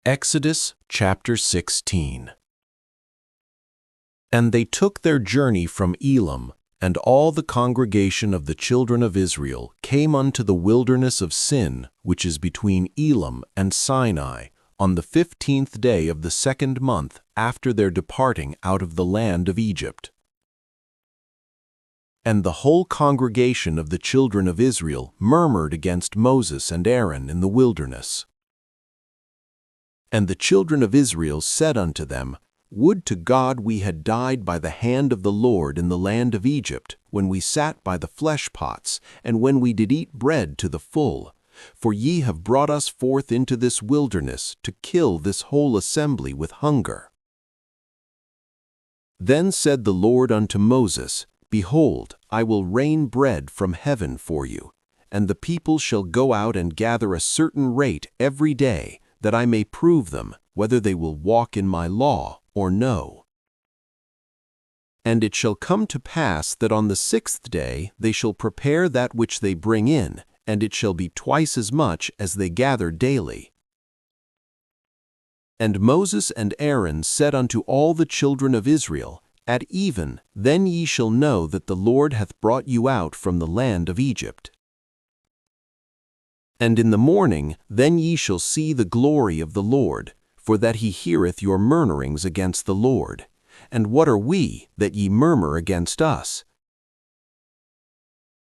Exodus chapter 16. And they took their journey from Elim, and all the congregation of the children of Israel came unto the wilderness of Sin, which is between Elim and Sinai, on the 15th day of the 2nd month after their departing out of the land of Egypt. And the whole congregation of the children of Israel murmured against Moses and Aaron in the wilderness. And the children of Israel said unto them, Would to God we had died by the hand of the Lord in the land of Egypt, when we sat by the flesh pots, and when we did eat bread to the full. For ye have brought us forth into this wilderness to kill this whole assembly with hunger. Then said the Lord unto Moses, Behold, I will rain bread from heaven for you, and the people shall go out and gather a certain rate every day, that I may prove them, whether they will walk in my law or no. And it shall come to pass that on the 6th day they shall prepare that which they bring in, and it shall be twice as much as they gather daily. And Moses and Aaron said unto all the children of Israel, At even, then ye shall know that the Lord hath brought you out from the land of Egypt. And in the morning then ye shall see the glory of the Lord, for that he heareth your murmurings against the Lord. And what are we, that ye murmur against us?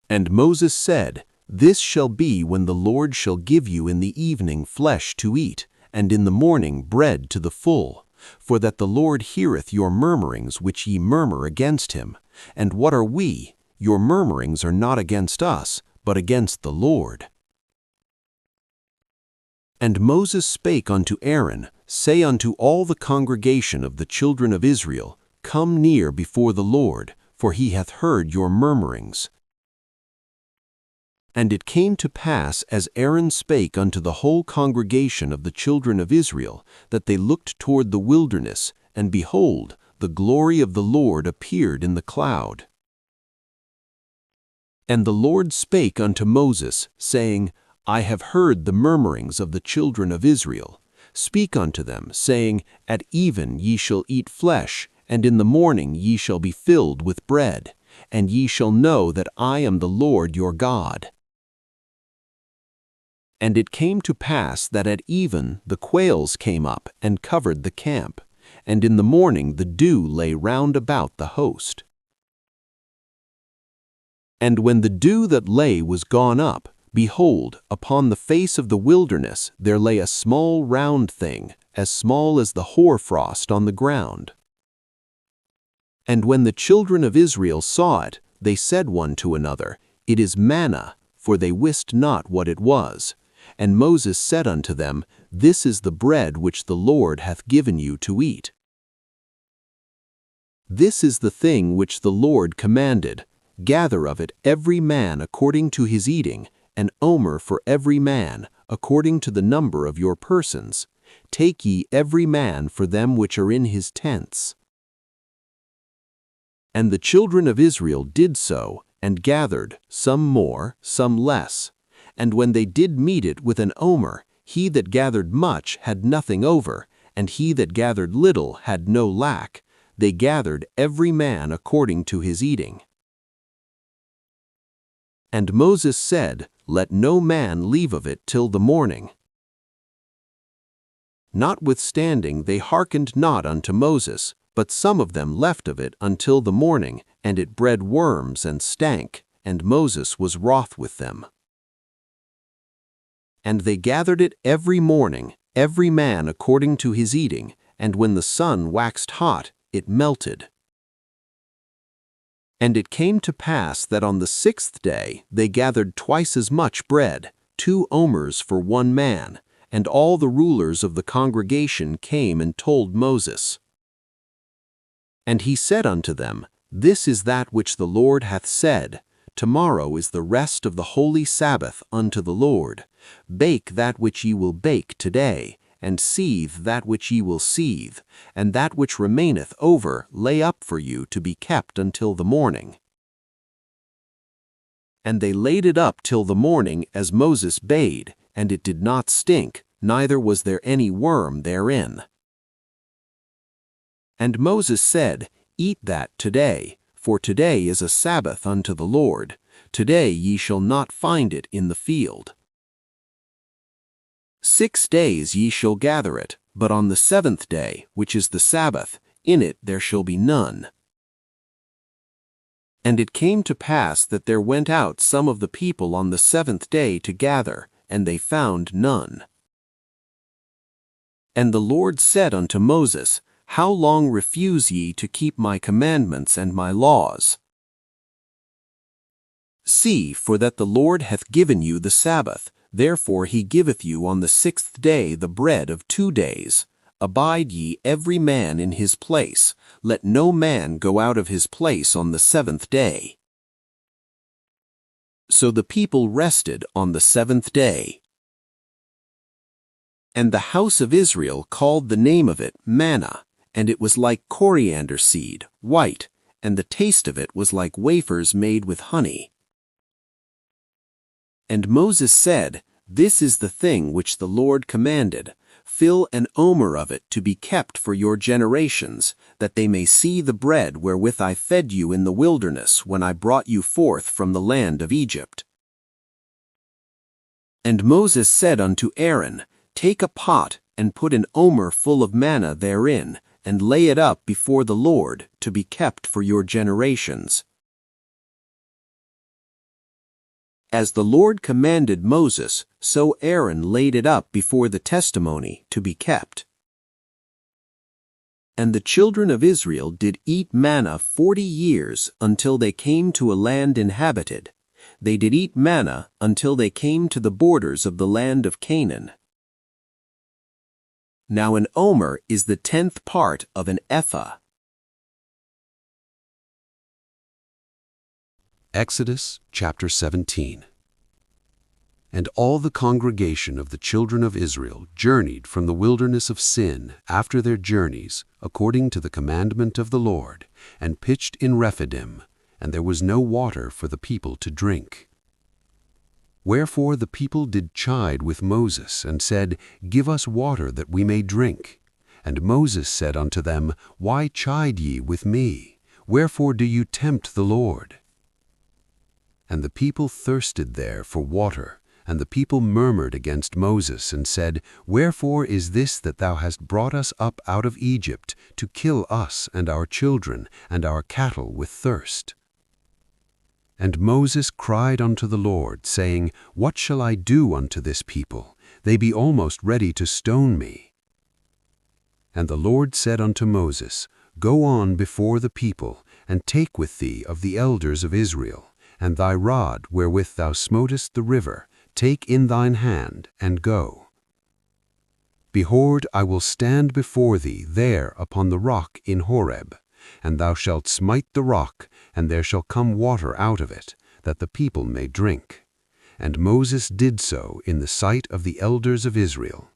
And Moses said, This shall be when the Lord shall give you in the evening flesh to eat, and in the morning bread to the full, for that the Lord heareth your murmurings which ye murmur against him. And what are we? Your murmurings are not against us, but against the Lord. And Moses spake unto Aaron, Say unto all the congregation of the children of Israel, Come near before the Lord, for he hath heard your murmurings. And it came to pass, as Aaron spake unto the whole congregation of the children of Israel, that they looked toward the wilderness, and behold, the glory of the Lord appeared in the cloud. And the Lord spake unto Moses, saying, I have heard the murmurings of the children of Israel. Speak unto them, saying, At even ye shall eat flesh, and in the morning ye shall be filled with bread, and ye shall know that I am the Lord your God. And it came to pass that at even the quails came up and covered the camp, and in the morning the dew lay round about the host. And when the dew that lay was gone up, behold, upon the face of the wilderness there lay a small round thing, as small as the hoarfrost on the ground. And when the children of Israel saw it, they said one to another, It is manna, for they wist not what it was. And Moses said unto them, This is the bread which the Lord hath given you to eat. This is the thing which the Lord commanded. Gather of it every man according to his eating, an omer for every man, according to the number of your persons. Take ye every man for them which are in his tents. And the children of Israel did so, and gathered, some more, some less. And when they did meet it with an omer, he that gathered much had nothing over, and he that gathered little had no lack. They gathered every man according to his eating. And Moses said, Let no man leave of it till the morning. Notwithstanding they hearkened not unto Moses, but some of them left of it until the morning, and it bred worms and stank, and Moses was wroth with them. And they gathered it every morning, every man according to his eating, and when the sun waxed hot, it melted. And it came to pass that on the 6th day they gathered twice as much bread, 2 omers for one man, and all the rulers of the congregation came and told Moses. And he said unto them, This is that which the Lord hath said, Tomorrow is the rest of the holy Sabbath unto the Lord. Bake that which ye will bake today, and seethe that which ye will seethe, and that which remaineth over lay up for you to be kept until the morning. And they laid it up till the morning as Moses bade, and it did not stink, neither was there any worm therein. And Moses said, Eat that today, for today is a Sabbath unto the Lord. Today ye shall not find it in the field. 6 days ye shall gather it, but on the 7th day, which is the Sabbath, in it there shall be none. And it came to pass that there went out some of the people on the 7th day to gather, and they found none. And the Lord said unto Moses, How long refuse ye to keep my commandments and my laws? See, for that the Lord hath given you the Sabbath, therefore he giveth you on the 6th day the bread of 2 days. Abide ye every man in his place, let no man go out of his place on the 7th day. So the people rested on the 7th day. And the house of Israel called the name of it Manna, and it was like coriander seed, white, and the taste of it was like wafers made with honey. And Moses said, This is the thing which the Lord commanded. Fill an omer of it to be kept for your generations, that they may see the bread wherewith I fed you in the wilderness when I brought you forth from the land of Egypt. And Moses said unto Aaron, Take a pot, and put an omer full of manna therein, and lay it up before the Lord, to be kept for your generations. As the Lord commanded Moses, so Aaron laid it up before the testimony to be kept. And the children of Israel did eat manna 40 years until they came to a land inhabited. They did eat manna until they came to the borders of the land of Canaan. Now an omer is the 10th part of an ephah. Exodus chapter 17. And all the congregation of the children of Israel journeyed from the wilderness of Sin after their journeys, according to the commandment of the Lord, and pitched in Rephidim, and there was no water for the people to drink. Wherefore the people did chide with Moses, and said, Give us water that we may drink. And Moses said unto them, Why chide ye with me? Wherefore do you tempt the Lord? And the people thirsted there for water, and the people murmured against Moses, and said, Wherefore is this that thou hast brought us up out of Egypt, to kill us and our children and our cattle with thirst? And Moses cried unto the Lord, saying, What shall I do unto this people? They be almost ready to stone me. And the Lord said unto Moses, Go on before the people, and take with thee of the elders of Israel, and thy rod wherewith thou smotest the river, take in thine hand, and go. Behold, I will stand before thee there upon the rock in Horeb, and thou shalt smite the rock, and there shall come water out of it, that the people may drink. And Moses did so in the sight of the elders of Israel.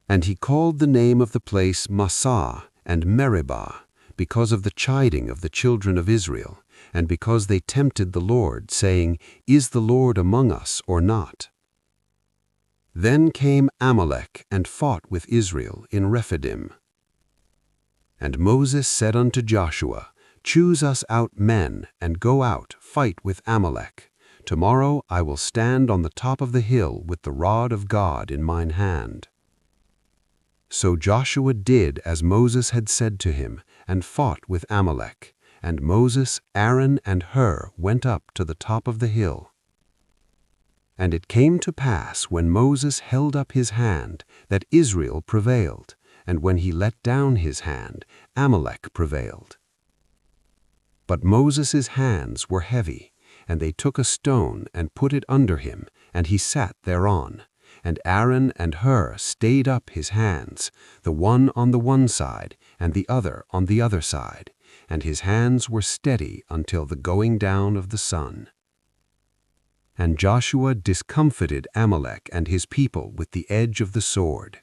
And he called the name of the place Massah and Meribah, because of the chiding of the children of Israel, and because they tempted the Lord, saying, Is the Lord among us or not? Then came Amalek and fought with Israel in Rephidim. And Moses said unto Joshua, Choose us out men, and go out, fight with Amalek. Tomorrow I will stand on the top of the hill with the rod of God in mine hand. So Joshua did as Moses had said to him, and fought with Amalek. And Moses, Aaron, and Hur went up to the top of the hill. And it came to pass, when Moses held up his hand, that Israel prevailed, and when he let down his hand, Amalek prevailed. But Moses' hands were heavy, and they took a stone and put it under him, and he sat thereon. And Aaron and Hur stayed up his hands, the one on the one side, and the other on the other side, and his hands were steady until the going down of the sun. And Joshua discomfited Amalek and his people with the edge of the sword.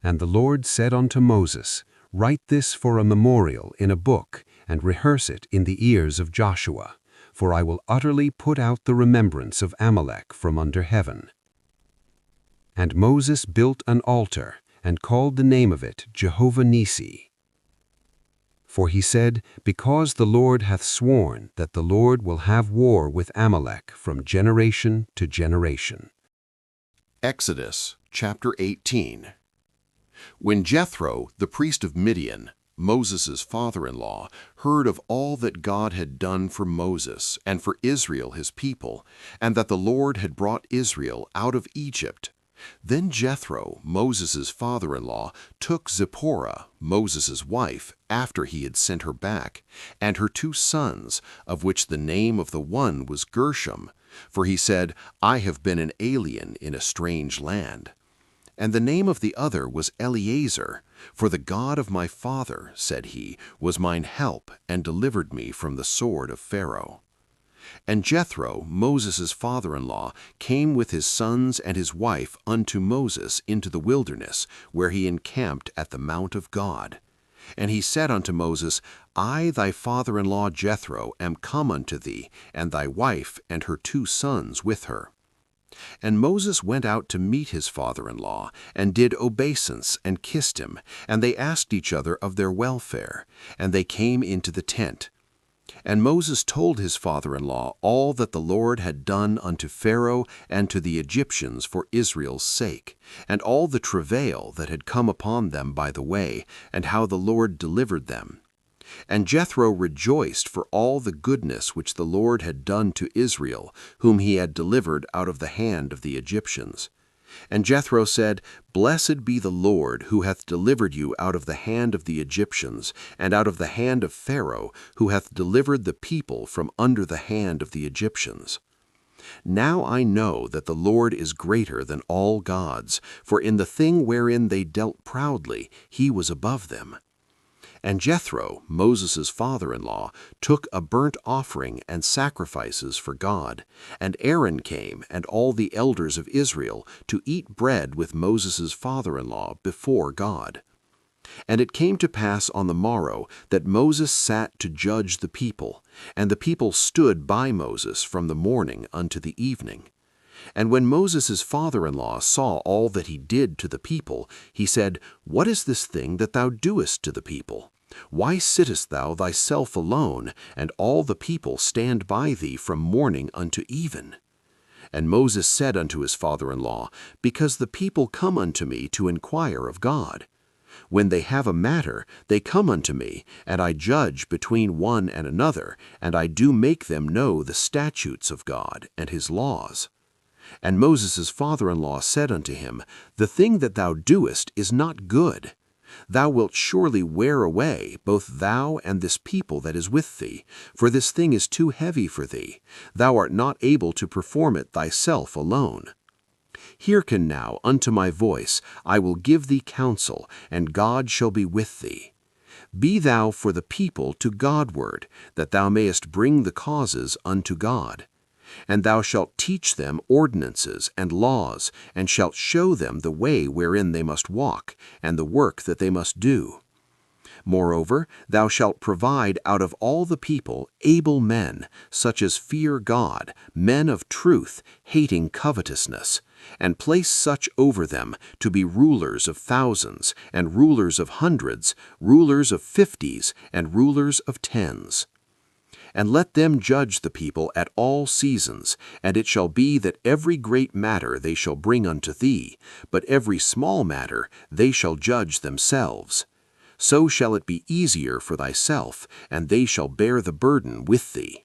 And the Lord said unto Moses, Write this for a memorial in a book, and rehearse it in the ears of Joshua, for I will utterly put out the remembrance of Amalek from under heaven. And Moses built an altar, and called the name of it Jehovah Nissi. For he said, Because the Lord hath sworn that the Lord will have war with Amalek from generation to generation. Exodus chapter 18. When Jethro, the priest of Midian, Moses' father-in-law, heard of all that God had done for Moses and for Israel his people, and that the Lord had brought Israel out of Egypt, then Jethro, Moses' father-in-law, took Zipporah, Moses' wife, after he had sent her back, and her 2 sons, of which the name of the one was Gershom, for he said, I have been an alien in a strange land. And the name of the other was Eleazar, for the God of my father, said he, was mine help, and delivered me from the sword of Pharaoh. And Jethro, Moses' father-in-law, came with his sons and his wife unto Moses into the wilderness, where he encamped at the mount of God. And he said unto Moses, I, thy father-in-law Jethro, am come unto thee, and thy wife and her 2 sons with her. And Moses went out to meet his father-in-law, and did obeisance, and kissed him, and they asked each other of their welfare, and they came into the tent. And Moses told his father-in-law all that the Lord had done unto Pharaoh and to the Egyptians for Israel's sake, and all the travail that had come upon them by the way, and how the Lord delivered them. And Jethro rejoiced for all the goodness which the Lord had done to Israel, whom he had delivered out of the hand of the Egyptians. And Jethro said, Blessed be the Lord, who hath delivered you out of the hand of the Egyptians, and out of the hand of Pharaoh, who hath delivered the people from under the hand of the Egyptians. Now I know that the Lord is greater than all gods, for in the thing wherein they dealt proudly, he was above them. And Jethro, Moses' father-in-law, took a burnt offering and sacrifices for God. And Aaron came, and all the elders of Israel, to eat bread with Moses' father-in-law before God. And it came to pass on the morrow that Moses sat to judge the people, and the people stood by Moses from the morning unto the evening. And when Moses' father-in-law saw all that he did to the people, he said, What is this thing that thou doest to the people? Why sittest thou thyself alone, and all the people stand by thee from morning unto even? And Moses said unto his father-in-law, Because the people come unto me to inquire of God. When they have a matter, they come unto me, and I judge between one and another, and I do make them know the statutes of God and his laws. And Moses' father-in-law said unto him, The thing that thou doest is not good. Thou wilt surely wear away both thou and this people that is with thee, for this thing is too heavy for thee. Thou art not able to perform it thyself alone. Hearken now unto my voice, I will give thee counsel, and God shall be with thee. Be thou for the people to Godward, that thou mayest bring the causes unto God. And thou shalt teach them ordinances and laws, and shalt show them the way wherein they must walk, and the work that they must do. Moreover, thou shalt provide out of all the people able men, such as fear God, men of truth, hating covetousness, and place such over them to be rulers of thousands, and rulers of hundreds, rulers of 50s, and rulers of 10s. And let them judge the people at all seasons, and it shall be that every great matter they shall bring unto thee, but every small matter they shall judge themselves. So shall it be easier for thyself, and they shall bear the burden with thee.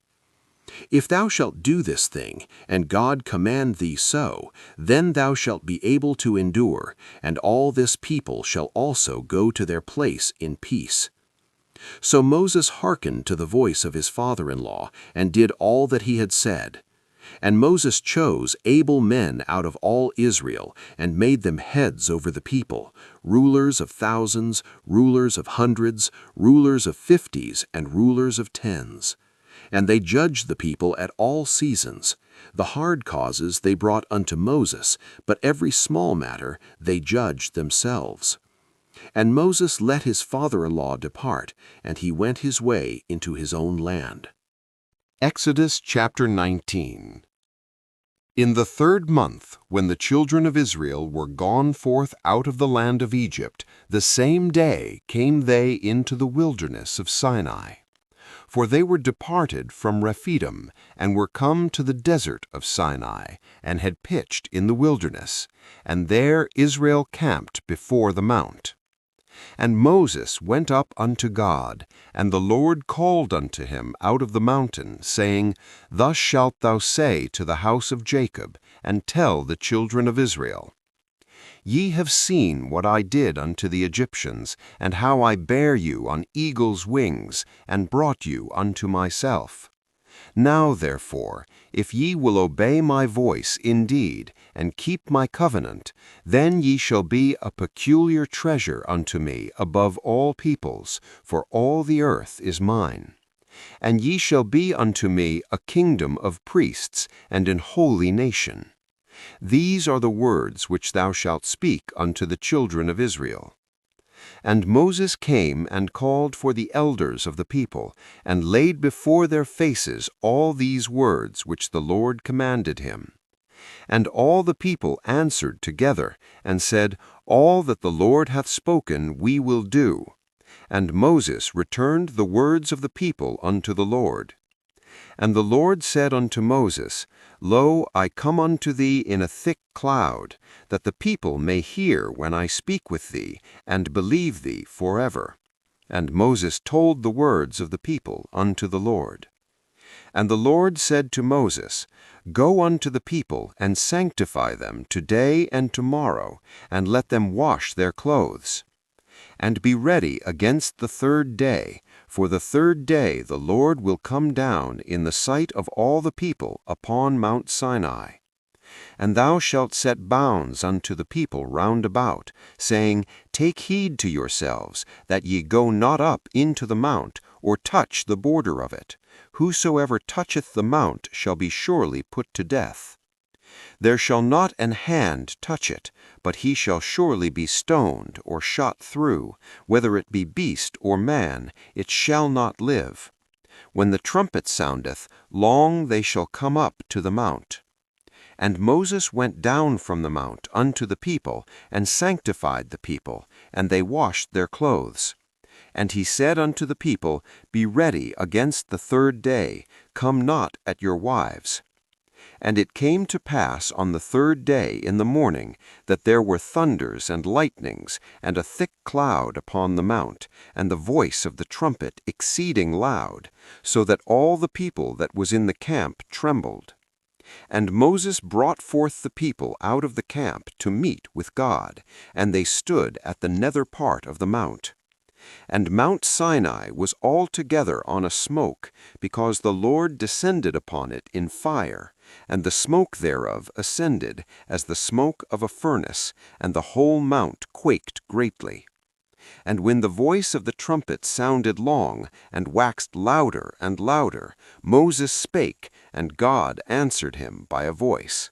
If thou shalt do this thing, and God command thee so, then thou shalt be able to endure, and all this people shall also go to their place in peace. So Moses hearkened to the voice of his father-in-law, and did all that he had said. And Moses chose able men out of all Israel, and made them heads over the people, rulers of thousands, rulers of hundreds, rulers of 50s, and rulers of 10s. And they judged the people at all seasons. The hard causes they brought unto Moses, but every small matter they judged themselves. And Moses let his father-in-law depart, and he went his way into his own land. Exodus chapter 19. In the 3rd month, when the children of Israel were gone forth out of the land of Egypt, the same day came they into the wilderness of Sinai. For they were departed from Rephidim, and were come to the desert of Sinai, and had pitched in the wilderness, and there Israel camped before the mount. And Moses went up unto God, and the Lord called unto him out of the mountain, saying, Thus shalt thou say to the house of Jacob, and tell the children of Israel, Ye have seen what I did unto the Egyptians, and how I bare you on eagle's wings, and brought you unto myself. Now therefore, if ye will obey my voice indeed, and keep my covenant, then ye shall be a peculiar treasure unto me above all peoples, for all the earth is mine. And ye shall be unto me a kingdom of priests, and an holy nation. These are the words which thou shalt speak unto the children of Israel. And Moses came and called for the elders of the people, and laid before their faces all these words which the Lord commanded him. And all the people answered together, and said, All that the Lord hath spoken we will do. And Moses returned the words of the people unto the Lord. And the Lord said unto Moses, Lo, I come unto thee in a thick cloud, that the people may hear when I speak with thee, and believe thee forever. And Moses told the words of the people unto the Lord. And the Lord said to Moses, Go unto the people, and sanctify them today and tomorrow, and let them wash their clothes. And be ready against the 3rd day, for the 3rd day the Lord will come down in the sight of all the people upon Mount Sinai. And thou shalt set bounds unto the people round about, saying, Take heed to yourselves, that ye go not up into the mount, or touch the border of it. Whosoever toucheth the mount shall be surely put to death. There shall not an hand touch it, but he shall surely be stoned or shot through, whether it be beast or man, it shall not live. When the trumpet soundeth, long they shall come up to the mount. And Moses went down from the mount unto the people, and sanctified the people, and they washed their clothes. And he said unto the people, Be ready against the 3rd day, come not at your wives. And it came to pass on the 3rd day in the morning, that there were thunders and lightnings, and a thick cloud upon the mount, and the voice of the trumpet exceeding loud, so that all the people that was in the camp trembled. And Moses brought forth the people out of the camp to meet with God, and they stood at the nether part of the mount. And Mount Sinai was altogether on a smoke, because the Lord descended upon it in fire, and the smoke thereof ascended as the smoke of a furnace, and the whole mount quaked greatly. And when the voice of the trumpet sounded long, and waxed louder and louder, Moses spake, and God answered him by a voice.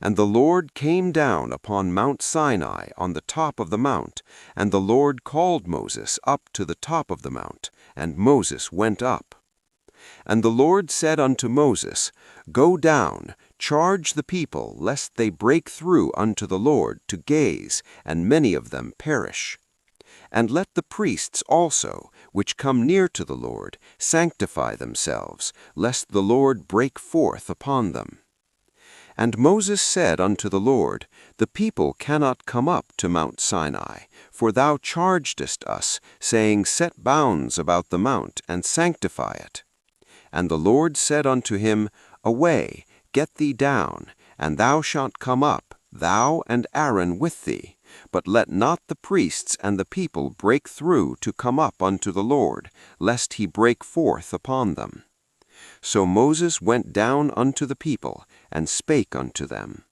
And the Lord came down upon Mount Sinai on the top of the mount, and the Lord called Moses up to the top of the mount, and Moses went up. And the Lord said unto Moses, Go down, charge the people, lest they break through unto the Lord to gaze, and many of them perish. And let the priests also, which come near to the Lord, sanctify themselves, lest the Lord break forth upon them. And Moses said unto the Lord, The people cannot come up to Mount Sinai, for thou chargedest us, saying, Set bounds about the mount, and sanctify it. And the Lord said unto him, Away, get thee down, and thou shalt come up, thou and Aaron with thee. But let not the priests and the people break through to come up unto the Lord, lest he break forth upon them. So Moses went down unto the people, and spake unto them.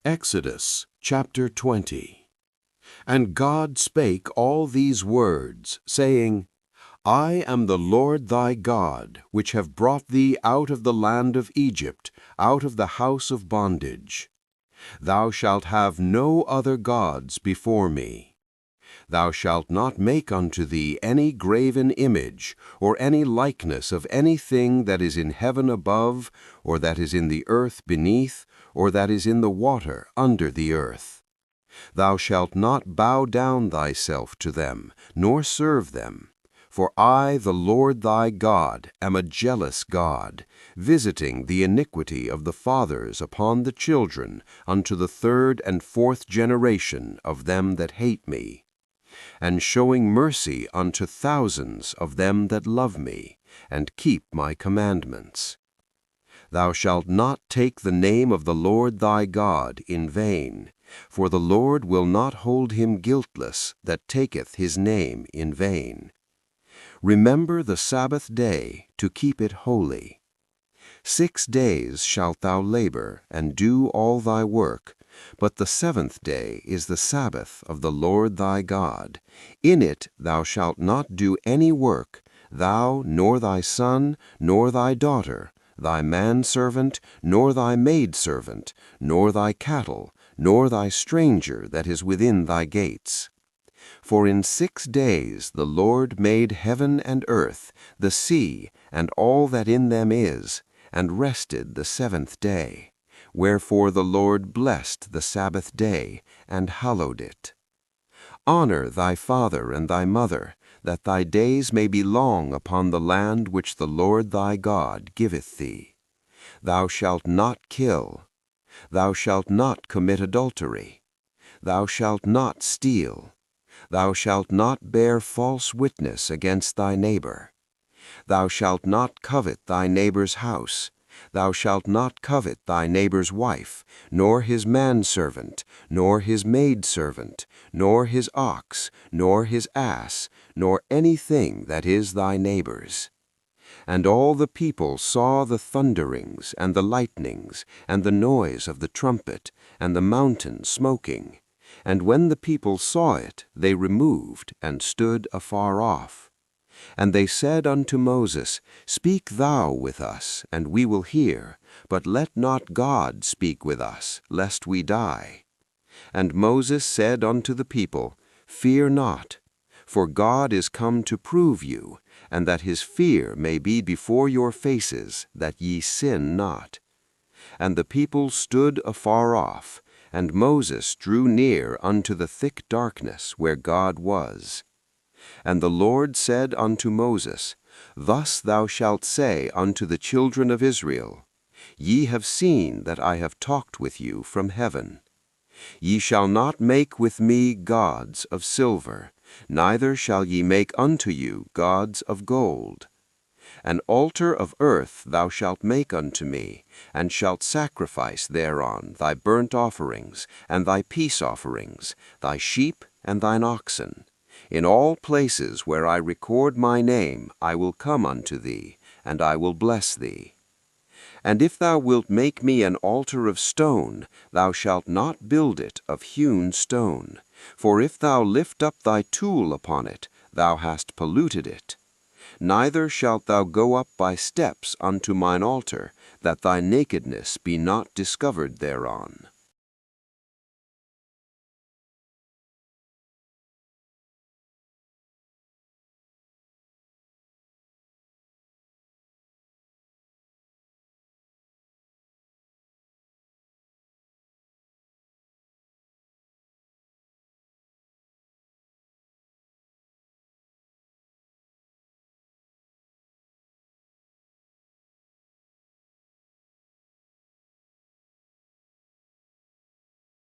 Exodus chapter 20. And God spake all these words, saying, I am the Lord thy God, which have brought thee out of the land of Egypt, out of the house of bondage. Thou shalt have no other gods before me. Thou shalt not make unto thee any graven image, or any likeness of anything that is in heaven above, or that is in the earth beneath, or that is in the water under the earth. Thou shalt not bow down thyself to them, nor serve them. For I, the Lord thy God, am a jealous God, visiting the iniquity of the fathers upon the children unto the third and fourth generation of them that hate me, and showing mercy unto thousands of them that love me, and keep my commandments. Thou shalt not take the name of the Lord thy God in vain, for the Lord will not hold him guiltless that taketh his name in vain. Remember the Sabbath day to keep it holy. 6 days shalt thou labor and do all thy work, but the seventh day is the Sabbath of the Lord thy God. In it thou shalt not do any work, thou, nor thy son, nor thy daughter, thy manservant, nor thy maidservant, nor thy cattle, nor thy stranger that is within thy gates. For in 6 days the Lord made heaven and earth, the sea, and all that in them is, and rested the seventh day. Wherefore the Lord blessed the Sabbath day, and hallowed it. Honor thy father and thy mother, that thy days may be long upon the land which the Lord thy God giveth thee. Thou shalt not kill. Thou shalt not commit adultery. Thou shalt not steal. Thou shalt not bear false witness against thy neighbor. Thou shalt not covet thy neighbor's house. Thou shalt not covet thy neighbor's wife, nor his manservant, nor his maidservant, nor his ox, nor his ass, nor anything that is thy neighbor's. And all the people saw the thunderings, and the lightnings, and the noise of the trumpet, and the mountain smoking. And when the people saw it, they removed, and stood afar off. And they said unto Moses, Speak thou with us, and we will hear, but let not God speak with us, lest we die. And Moses said unto the people, Fear not, for God is come to prove you, and that his fear may be before your faces, that ye sin not. And the people stood afar off, and Moses drew near unto the thick darkness where God was. And the Lord said unto Moses, Thus thou shalt say unto the children of Israel, Ye have seen that I have talked with you from heaven. Ye shall not make with me gods of silver, neither shall ye make unto you gods of gold. An altar of earth thou shalt make unto me, and shalt sacrifice thereon thy burnt offerings, and thy peace offerings, thy sheep and thine oxen. In all places where I record my name I will come unto thee, and I will bless thee. And if thou wilt make me an altar of stone, thou shalt not build it of hewn stone. For if thou lift up thy tool upon it, thou hast polluted it. Neither shalt thou go up by steps unto mine altar, that thy nakedness be not discovered thereon.